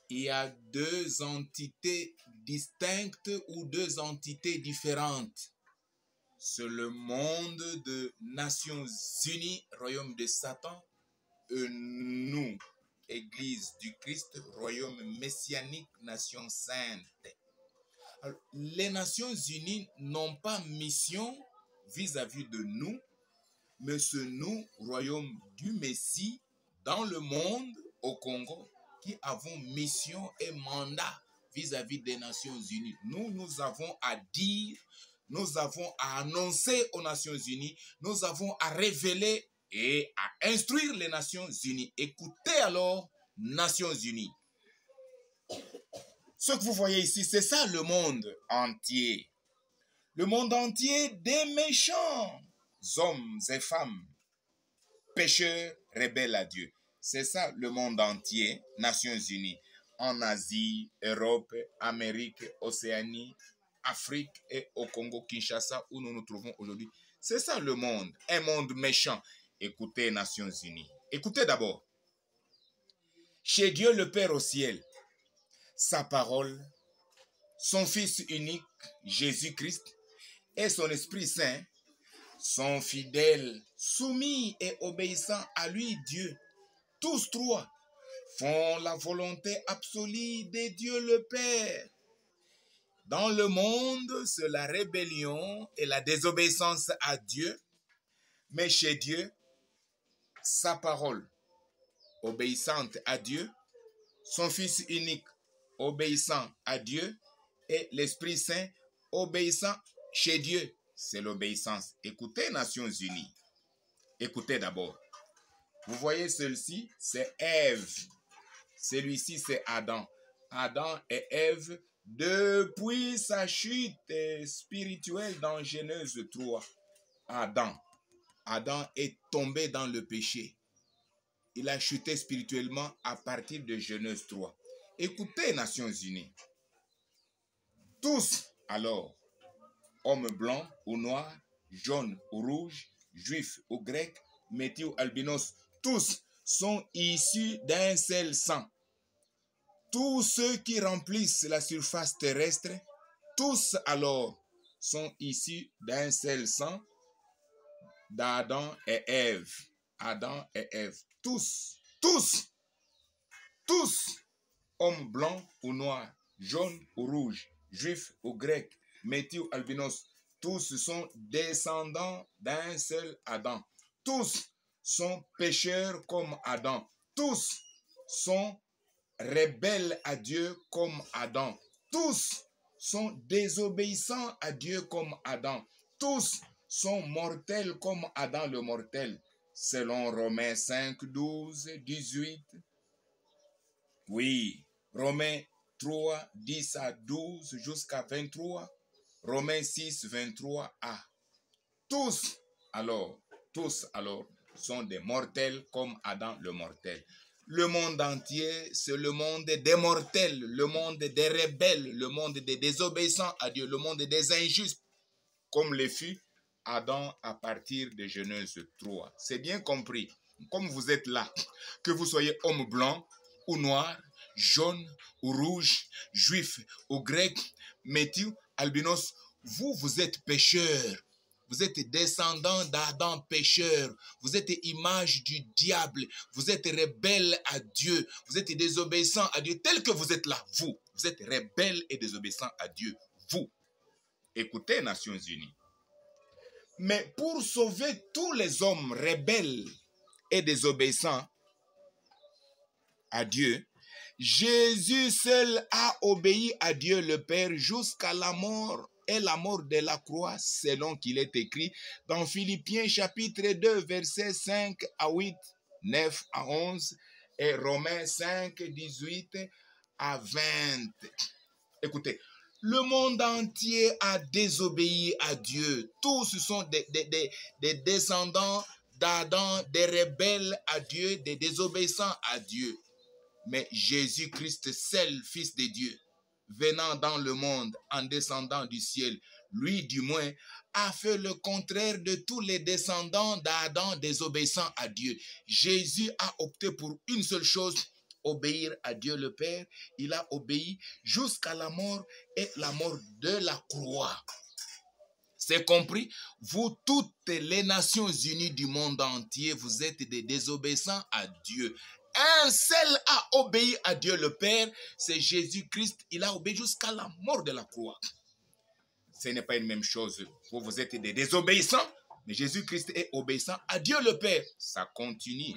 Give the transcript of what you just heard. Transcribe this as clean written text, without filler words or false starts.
il y a deux entités distinctes ou deux entités différentes. C'est le monde de Nations Unies, royaume de Satan, et nous, Église du Christ, royaume messianique, nation sainte. Alors, les Nations Unies n'ont pas mission vis-à-vis de nous, mais c'est nous, royaume du Messie, dans le monde, au Congo, qui avons mission et mandat vis-à-vis des Nations Unies. Nous avons à dire, nous avons à annoncer aux Nations Unies, nous avons à révéler et à instruire les Nations Unies. Écoutez alors, Nations Unies. Ce que vous voyez ici, c'est ça le monde entier. Le monde entier des méchants, hommes et femmes, pécheurs, rebelles à Dieu. C'est ça le monde entier, Nations Unies, en Asie, Europe, Amérique, Océanie, Afrique et au Congo-Kinshasa où nous nous trouvons aujourd'hui. C'est ça le monde, un monde méchant. Écoutez, Nations Unies. Écoutez d'abord. Chez Dieu le Père au ciel, sa parole, son Fils unique, Jésus-Christ, et son Esprit Saint sont fidèles, soumis et obéissants à lui, Dieu. Tous trois font la volonté absolue de Dieu le Père. Dans le monde, c'est la rébellion et la désobéissance à Dieu, mais chez Dieu, sa parole, obéissante à Dieu, son Fils unique, obéissant à Dieu, et l'Esprit Saint, obéissant chez Dieu. C'est l'obéissance. Écoutez, Nations Unies. Écoutez d'abord. Vous voyez celui-ci, c'est Ève. Celui-ci, c'est Adam. Adam et Ève, depuis sa chute spirituelle dans Genèse 3. Adam est tombé dans le péché. Il a chuté spirituellement à partir de Genèse 3. Écoutez, Nations Unies. Tous, alors, hommes blancs ou noirs, jaunes ou rouges, juifs ou grecs, métis ou albinos, tous sont issus d'un seul sang. Tous ceux qui remplissent la surface terrestre, tous alors sont issus d'un seul sang d'Adam et Ève. Adam et Ève. Tous, hommes blancs ou noirs, jaunes ou rouges, juifs ou grecs, métis ou albinos, tous sont descendants d'un seul Adam. Tous sont pécheurs comme Adam. Tous sont rebelles à Dieu comme Adam. Tous sont désobéissants à Dieu comme Adam. Tous sont mortels comme Adam le mortel. Selon Romains 5, 12, 18. Oui, Romains 3, 10 à 12 jusqu'à 23. Romains 6, 23a. Tous alors, sont des mortels comme Adam le mortel. Le monde entier, c'est le monde des mortels, le monde des rebelles, le monde des désobéissants à Dieu, le monde des injustes, comme le fut Adam à partir de Genèse 3. C'est bien compris. Comme vous êtes là, que vous soyez homme blanc ou noir, jaune ou rouge, juif ou grec, métis, albinos, vous êtes pécheurs. Vous êtes descendants d'Adam pécheur. Vous êtes image du diable. Vous êtes rebelles à Dieu. Vous êtes désobéissants à Dieu. Tel que vous êtes là, vous êtes rebelles et désobéissants à Dieu. Vous. Écoutez, Nations Unies. Mais pour sauver tous les hommes rebelles et désobéissants à Dieu, Jésus seul a obéi à Dieu le Père jusqu'à la mort et la mort de la croix, selon qu'il est écrit dans Philippiens chapitre 2, versets 5 à 8, 9 à 11 et Romains 5, 18 à 20. Écoutez, le monde entier a désobéi à Dieu. Tous sont des descendants d'Adam, des rebelles à Dieu, des désobéissants à Dieu. Mais Jésus-Christ, seul Fils de Dieu, venant dans le monde, en descendant du ciel, lui du moins, a fait le contraire de tous les descendants d'Adam désobéissants à Dieu. Jésus a opté pour une seule chose, obéir à Dieu le Père, il a obéi jusqu'à la mort et la mort de la croix. C'est compris? Vous, toutes les Nations Unies du monde entier, vous êtes des désobéissants à Dieu. Un seul a obéi à Dieu le Père, c'est Jésus-Christ. Il a obéi jusqu'à la mort de la croix. Ce n'est pas une même chose. Vous êtes des désobéissants, mais Jésus-Christ est obéissant à Dieu le Père. Ça continue.